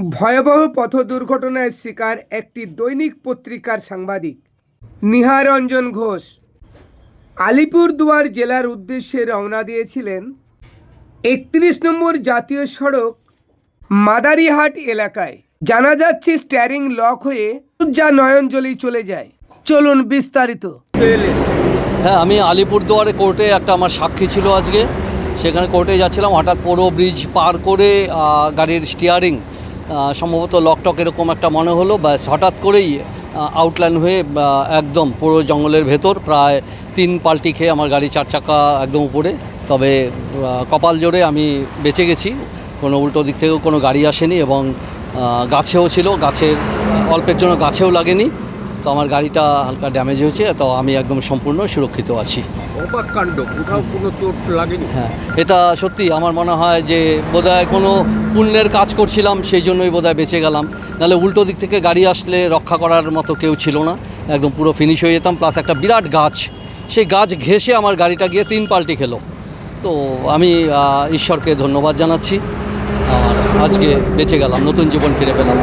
ভয়াবহ পথ দুর্ঘটনায় শিকার একটি দৈনিক পত্রিকার সাংবাদিক নিহারঞ্জন ঘোষ আলিপুরদুয়ার জেলার উদ্দেশ্যে রওনা দিয়েছিলেন। ৩১ নম্বর জাতীয় সড়ক মাদারিহাট এলাকায় জানা যাচ্ছে স্টিয়ারিং লক হয়ে যা নয়নজলি চলে যায়। চলুন বিস্তারিত। হ্যাঁ, আমি আলিপুরদুয়ারে কোর্টে একটা আমার সাক্ষী ছিল আজকে। সেখানে কোর্টে যাচ্ছিলাম, হঠাৎ পুরো ব্রিজ পার করে গাড়ির স্টিয়ারিং সম্ভবত লকটক এরকম একটা মনে হলো, ব্যাস হঠাৎ করেই আউটলাইন হয়ে একদম পুরো জঙ্গলের ভেতর প্রায় 3 পাল্টি খেয়ে আমার গাড়ি 4 চাকা একদম উপরে। তবে কপাল জোরে আমি বেঁচে গেছি, কোনো উল্টো দিক থেকেও কোনো গাড়ি আসেনি এবং গাছেও ছিল, গাছের অল্পের জন্য গাছেও লাগেনি। তো আমার গাড়িটা হালকা ড্যামেজ হয়েছে, তো আমি একদম সম্পূর্ণ সুরক্ষিত আছি। অবাক কাণ্ড, কোথাও কোনো চোট লাগেনি? হ্যাঁ, এটা সত্যি আমার মনে হয় যে বোধহয় কোনো পুণ্যের কাজ করছিলাম, সেই জন্যই বোধহয় বেঁচে গেলাম। নাহলে উল্টো দিক থেকে গাড়ি আসলে রক্ষা করার মতো কেউ ছিল না, একদম পুরো ফিনিশ হয়ে যেতাম। প্লাস একটা বিরাট গাছ, সেই গাছ ঘেঁষে আমার গাড়িটা গিয়ে 3 পাল্টি খেলো। তো আমি ঈশ্বরকে ধন্যবাদ জানাচ্ছি, আর আজকে বেঁচে গেলাম, নতুন জীবন ফিরে পেলাম।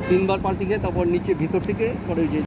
3বার পাল্টি খেয়ে তারপর নিচে ভিতর থেকে পরে যে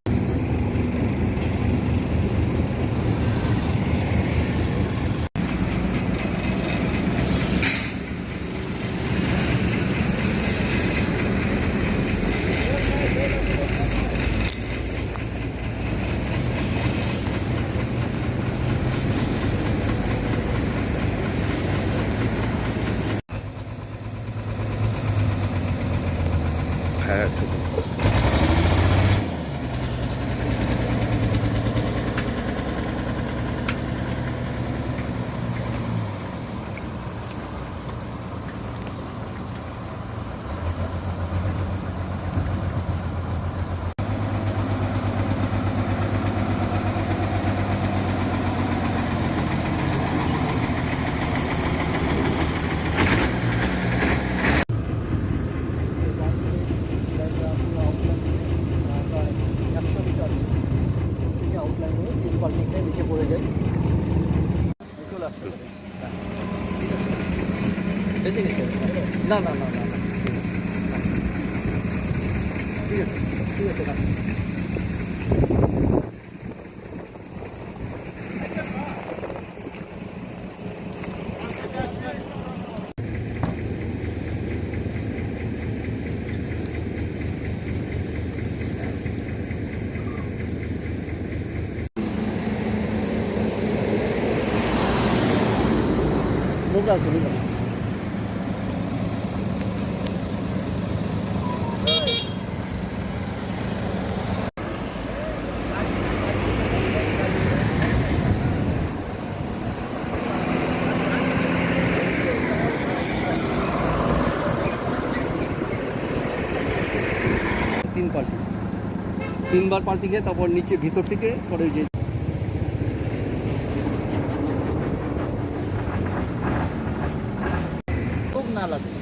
নিচে পড়ে যায়। বেঁচে গেছে? না না না না, ঠিক আছে ঠিক আছে। লোক আছে লোক আছে। তিনবার পাল্টি খেয়ে তারপর নিচে ভিতর থেকে পরে যে খুব না লাগে,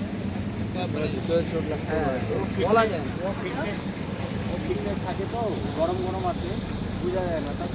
বলা যায় না, ও ফিটনেস থাকে তো, গরম গরম আছে, বোঝা যায় না, তার